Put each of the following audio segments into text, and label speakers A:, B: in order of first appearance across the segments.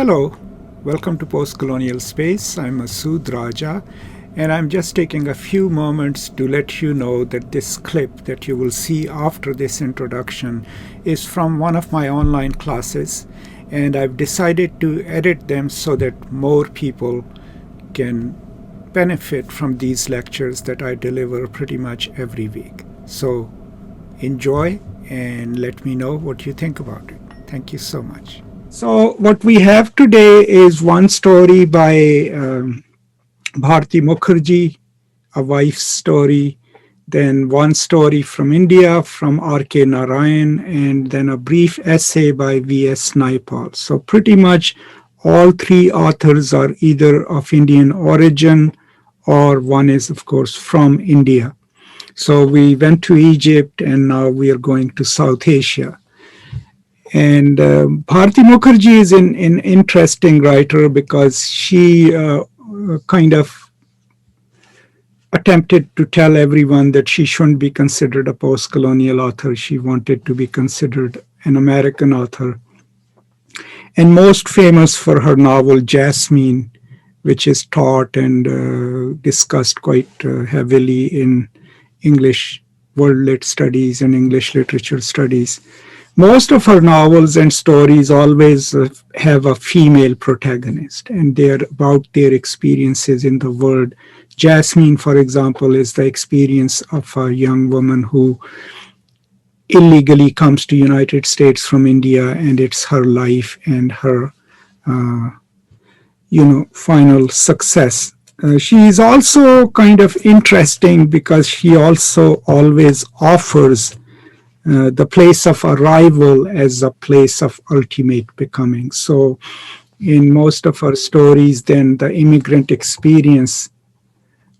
A: Hello, welcome to Postcolonial Space. I'm Masood Raja, and I'm just taking a few moments to let you know that this clip that you will see after this introduction is from one of my online classes, and I've decided to edit them so that more people can benefit from these lectures that I deliver pretty much every week. So enjoy and let me know what you think about it. Thank you so much. So what we have today is one story by Bharati Mukherjee, a wife's story, then one story from India from R.K. Narayan, and then a brief essay by V.S. Naipaul. So pretty much all three authors are either of Indian origin or one is, of course, from India. So we went to Egypt and now we are going to South Asia. And Bharati Mukherjee is an interesting writer because she kind of attempted to tell everyone that she shouldn't be considered a post-colonial author. She wanted to be considered an American author. And most famous for her novel Jasmine, which is taught and discussed quite heavily in English world lit studies and English literature studies. Most of her novels and stories always have a female protagonist, and they're about their experiences in the world. Jasmine, for example, is the experience of a young woman who illegally comes to United States from India, and it's her life and her, final success. She is also kind of interesting because she also always offers the place of arrival as a place of ultimate becoming. So in most of her stories, then the immigrant experience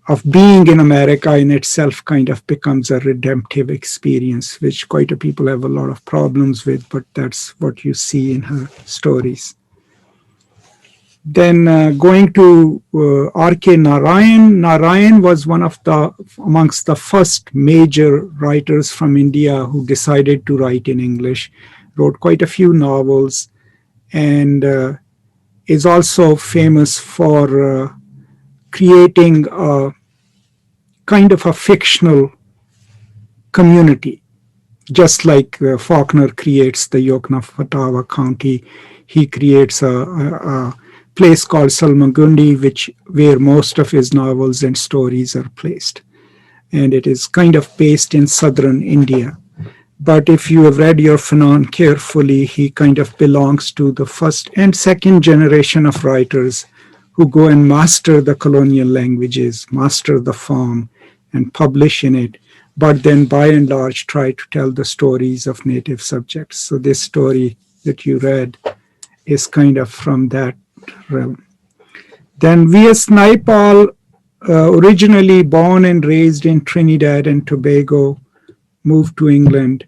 A: of being in America in itself kind of becomes a redemptive experience, which quite a people have a lot of problems with, but that's what you see in her stories. Then going to R.K. Narayan. Narayan was amongst the first major writers from India who decided to write in English, wrote quite a few novels, and is also famous for creating a kind of a fictional community. Just like Faulkner creates the Yoknefatawa County, he creates a place called Salmagundi, where most of his novels and stories are placed. And it is kind of based in southern India. But if you have read your Fanon carefully, he kind of belongs to the first and second generation of writers who go and master the colonial languages, master the form, and publish in it, but then by and large try to tell the stories of native subjects. So this story that you read is kind of from that realm. Then V.S. Naipaul, originally born and raised in Trinidad and Tobago, moved to England.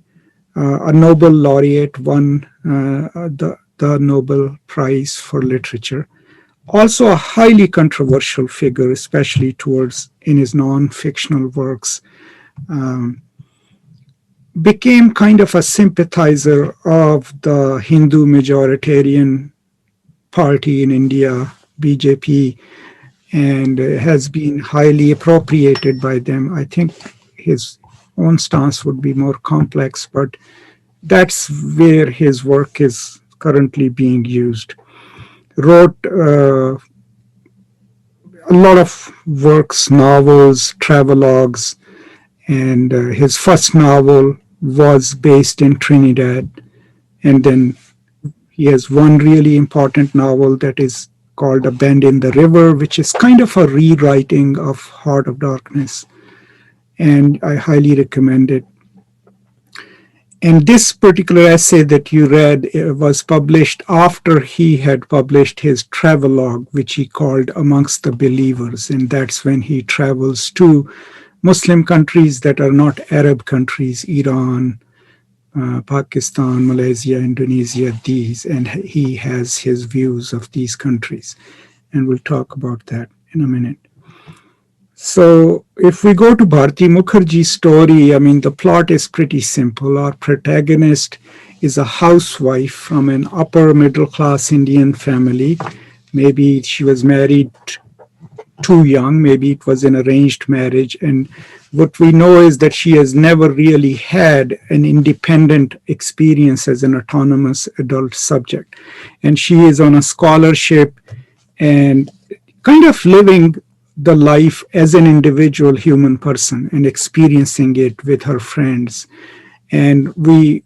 A: A Nobel laureate, won the Nobel Prize for Literature. Also a highly controversial figure, especially in his non-fictional works. Became kind of a sympathizer of the Hindu majoritarian party in India, BJP, and has been highly appropriated by them. I think his own stance would be more complex, but that's where his work is currently being used. Wrote a lot of works, novels, travelogues, and his first novel was based in Trinidad, and then he has one really important novel that is called A Bend in the River, which is kind of a rewriting of Heart of Darkness, and I highly recommend it. And this particular essay that you read was published after he had published his travelogue, which he called Amongst the Believers, and that's when he travels to Muslim countries that are not Arab countries, Iran, Pakistan, Malaysia, Indonesia, these, and he has his views of these countries. And we'll talk about that in a minute. So if we go to Bharati Mukherjee's story, I mean, the plot is pretty simple. Our protagonist is a housewife from an upper middle class Indian family. Maybe she was married too young, maybe it was an arranged marriage. And what we know is that she has never really had an independent experience as an autonomous adult subject. And she is on a scholarship and kind of living the life as an individual human person and experiencing it with her friends. And we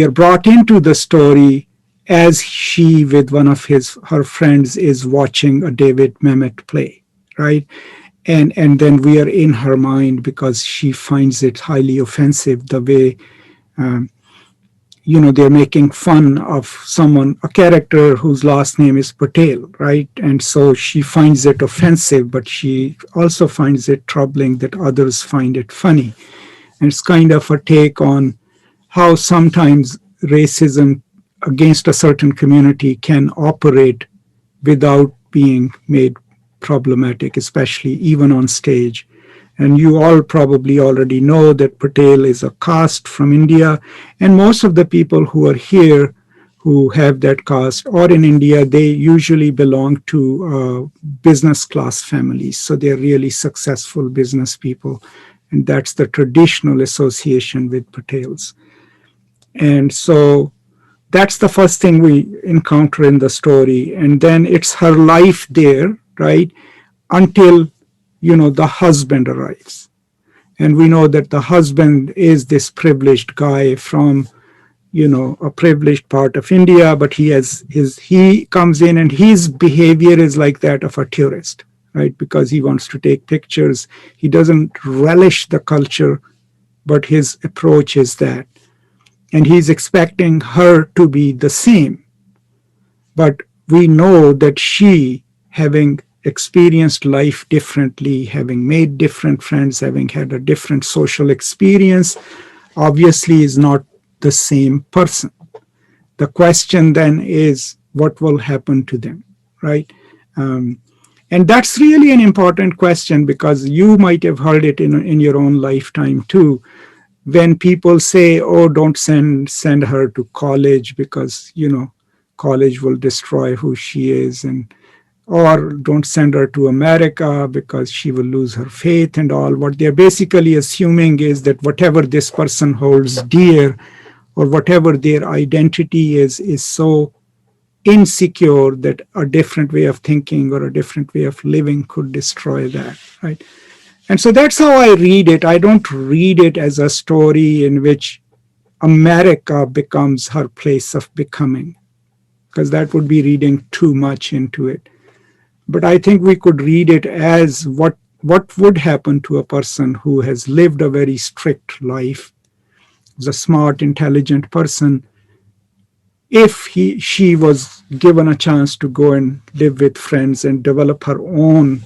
A: are brought into the story as she, with one of her friends, is watching a David Mamet play, right? And then we are in her mind because she finds it highly offensive the way they're making fun of someone, a character whose last name is Patel, right? And so she finds it offensive, but she also finds it troubling that others find it funny. And it's kind of a take on how sometimes racism against a certain community can operate without being made problematic, especially even on stage. And you all probably already know that Patel is a caste from India, and most of the people who are here who have that caste or in India, they usually belong to business class families. So they're really successful business people, and that's the traditional association with Patels. And so that's the first thing we encounter in the story. And then it's her life there, right, until the husband arrives. And we know that the husband is this privileged guy from, a privileged part of India, but he comes in and his behavior is like that of a tourist, right? Because he wants to take pictures. He doesn't relish the culture, but his approach is that. And he's expecting her to be the same. But we know that she, having experienced life differently, having made different friends, having had a different social experience, obviously is not the same person. The question then is, what will happen to them, right? And that's really an important question, because you might have heard it in your own lifetime too, when people say, oh, don't send her to college because, college will destroy who she is, or don't send her to America because she will lose her faith and all. What they're basically assuming is that whatever this person holds dear or whatever their identity is so insecure that a different way of thinking or a different way of living could destroy that, right? And so that's how I read it. I don't read it as a story in which America becomes her place of becoming, because that would be reading too much into it. But I think we could read it as what would happen to a person who has lived a very strict life, is a smart, intelligent person, if she was given a chance to go and live with friends and develop her own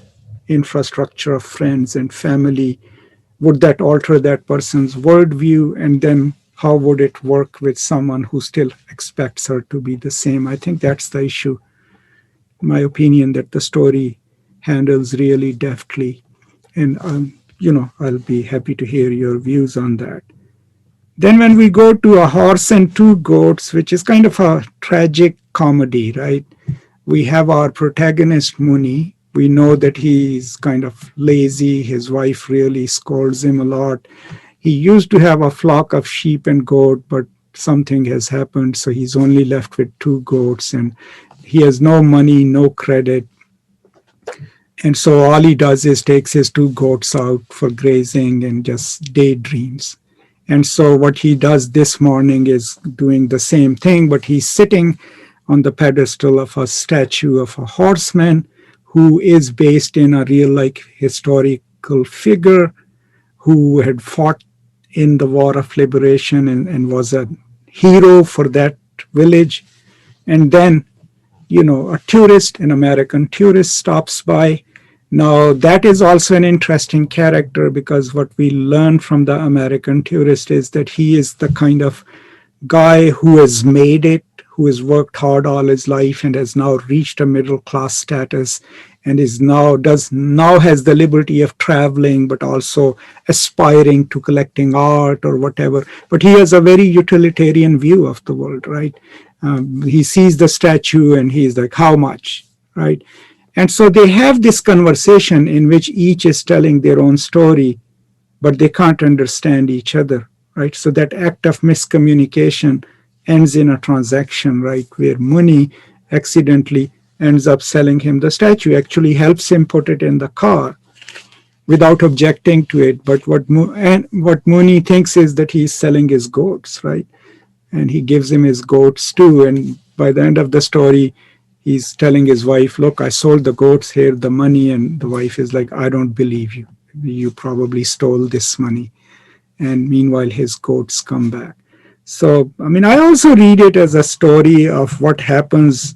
A: infrastructure of friends and family. Would that alter that person's worldview? And then how would it work with someone who still expects her to be the same? I think that's the issue, in my opinion, that the story handles really deftly. And, I'll be happy to hear your views on that. Then when we go to A Horse and Two Goats, which is kind of a tragic comedy, right? We have our protagonist, Muni. We know that he's kind of lazy. His wife really scolds him a lot. He used to have a flock of sheep and goat, but something has happened, so he's only left with two goats, and he has no money, no credit. And so all he does is takes his two goats out for grazing and just daydreams. And so what he does this morning is doing the same thing, but he's sitting on the pedestal of a statue of a horseman who is based in a real historical figure who had fought in the War of Liberation and was a hero for that village. And then, a tourist, an American tourist, stops by. Now, that is also an interesting character, because what we learn from the American tourist is that he is the kind of guy who has made it, who has worked hard all his life and has now reached a middle class status. and is now has the liberty of traveling, but also aspiring to collecting art or whatever. But he has a very utilitarian view of the world, right? He sees the statue and he's like, how much, right? And so they have this conversation in which each is telling their own story, but they can't understand each other, right? So that act of miscommunication ends in a transaction, right, where Muni accidentally ends up selling him the statue, actually helps him put it in the car without objecting to it. But what Muni thinks is that he's selling his goats, right? And he gives him his goats too. And by the end of the story, he's telling his wife, look, I sold the goats, here the money. And the wife is like, I don't believe you. You probably stole this money. And meanwhile, his goats come back. So, I mean, I also read it as a story of what happens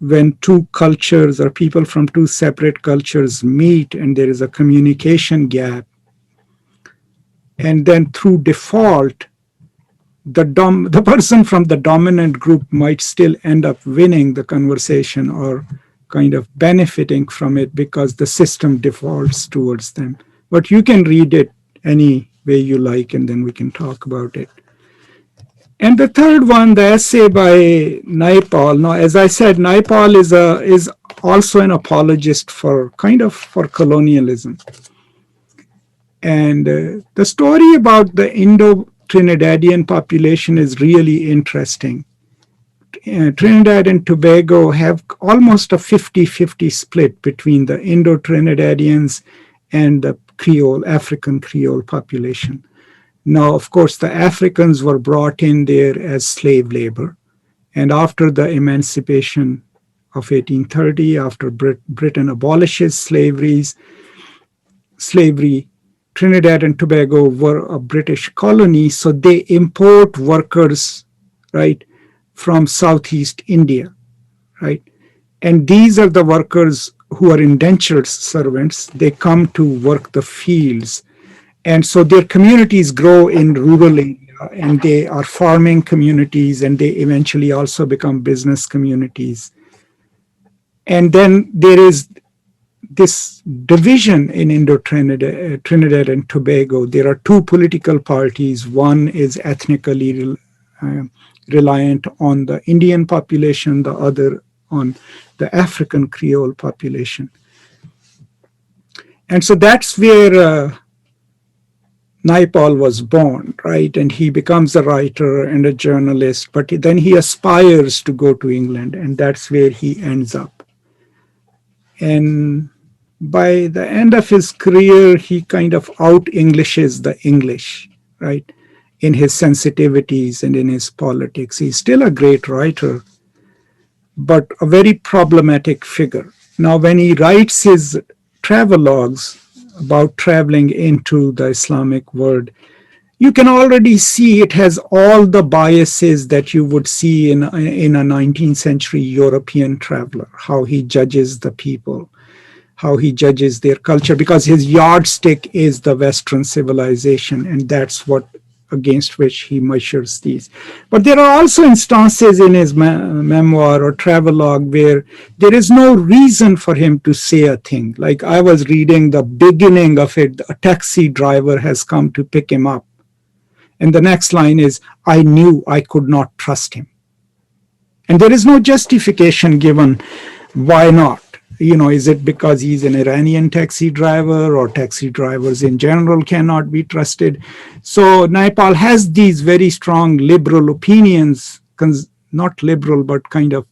A: when two cultures or people from two separate cultures meet and there is a communication gap. And then through default, the person from the dominant group might still end up winning the conversation or kind of benefiting from it because the system defaults towards them. But you can read it any way you like, and then we can talk about it. And the third one, the essay by Naipaul. Now, as I said, Naipaul is also an apologist for colonialism. And the story about the IndoTrinidadian population is really interesting. Trinidad and Tobago have almost a 50-50 split between the Indo-Trinidadians and the African Creole population. Now, of course, the Africans were brought in there as slave labor. And after the emancipation of 1830, after Britain abolishes slavery, Trinidad and Tobago were a British colony, so they import workers, right, from Southeast India, right? And these are the workers who are indentured servants. They come to work the fields. And so their communities grow in rural area, and they are farming communities, and they eventually also become business communities. And then there is this division in Trinidad and Tobago. There are two political parties. One is ethnically reliant on the Indian population, the other on the African Creole population. And so that's where Naipaul was born, right? And he becomes a writer and a journalist, but then he aspires to go to England, and that's where he ends up. And by the end of his career, he kind of out-Englishes the English, right? In his sensitivities and in his politics. He's still a great writer, but a very problematic figure. Now, when he writes his travelogues about traveling into the Islamic world, you can already see it has all the biases that you would see in a 19th century European traveler, how he judges the people, how he judges their culture, because his yardstick is the Western civilization, and that's what against which he measures these. But there are also instances in his memoir or travelogue where there is no reason for him to say a thing. Like I was reading the beginning of it, a taxi driver has come to pick him up. And the next line is, I knew I could not trust him. And there is no justification given why not. You know, is it because he's an Iranian taxi driver, or taxi drivers in general cannot be trusted? So Naipaul has these very strong liberal opinions, not liberal, but kind of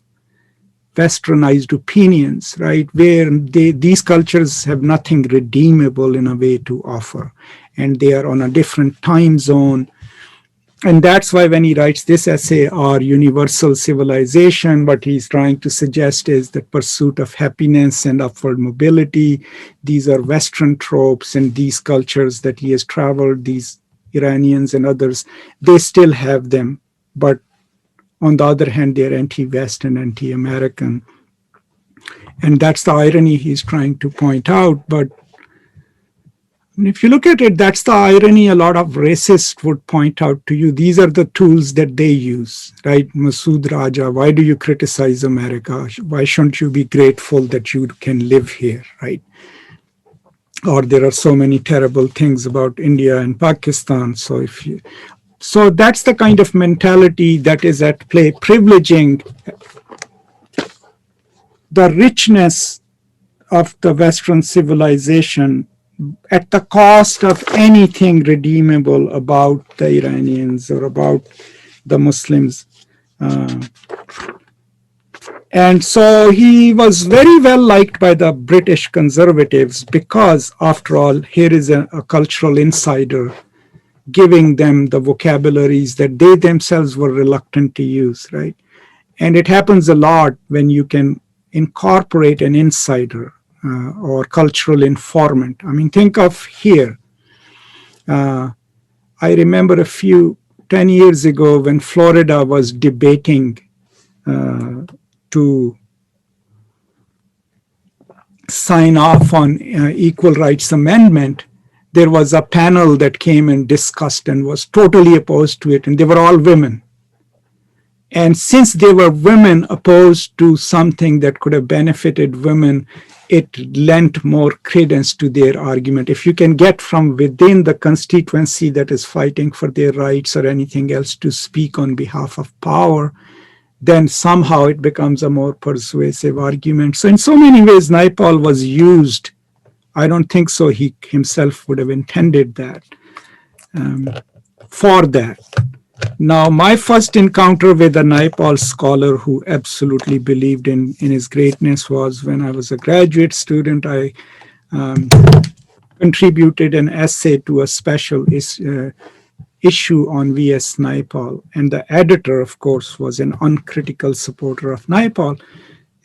A: westernized opinions, right? Where these cultures have nothing redeemable in a way to offer. And they are on a different time zone. And that's why when he writes this essay, Our Universal Civilization, what he's trying to suggest is the pursuit of happiness and upward mobility. These are Western tropes, and these cultures that he has traveled, these Iranians and others, they still have them. But on the other hand, they're anti-West and anti-American. And that's the irony he's trying to point out. But And if you look at it, that's the irony a lot of racists would point out to you. These are the tools that they use, right? Masood Raja, why do you criticize America? Why shouldn't you be grateful that you can live here, right? Or there are so many terrible things about India and Pakistan. So that's the kind of mentality that is at play, privileging the richness of the Western civilization at the cost of anything redeemable about the Iranians or about the Muslims. And so he was very well liked by the British conservatives because, after all, here is a cultural insider giving them the vocabularies that they themselves were reluctant to use, right? And it happens a lot when you can incorporate an insider or cultural informant. I mean, think of here. I remember 10 years ago when Florida was debating to sign off on Equal Rights Amendment, there was a panel that came and discussed and was totally opposed to it, and they were all women. And since they were women opposed to something that could have benefited women, it lent more credence to their argument. If you can get from within the constituency that is fighting for their rights or anything else to speak on behalf of power, then somehow it becomes a more persuasive argument. So in so many ways, Naipaul was used. I don't think so he himself would have intended that for that. Now, my first encounter with a Naipaul scholar who absolutely believed in his greatness was when I was a graduate student. I contributed an essay to a special issue on V.S. Naipaul. And the editor, of course, was an uncritical supporter of Naipaul.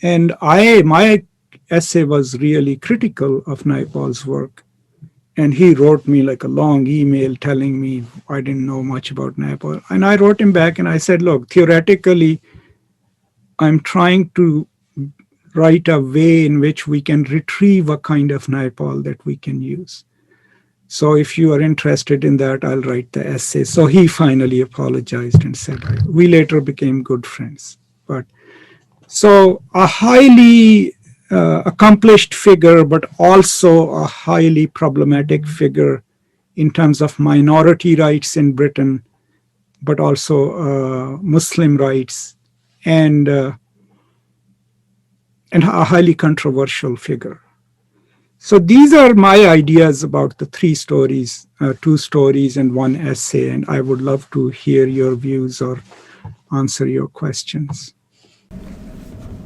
A: And my essay was really critical of Naipaul's work. And he wrote me like a long email telling me I didn't know much about Naipaul. And I wrote him back and I said, look, theoretically, I'm trying to write a way in which we can retrieve a kind of Naipaul that we can use. So if you are interested in that, I'll write the essay. So he finally apologized and said, we later became good friends. But so a highly accomplished figure, but also a highly problematic figure in terms of minority rights in Britain, but also Muslim rights, and a highly controversial figure. So these are my ideas about the 3 stories, 2 stories and 1 essay, and I would love to hear your views or answer your questions.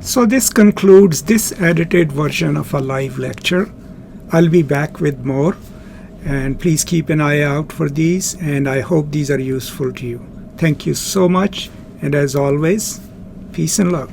A: So this concludes this edited version of a live lecture. I'll be back with more, and please keep an eye out for these, and I hope these are useful to you. Thank you so much, and as always, peace and love.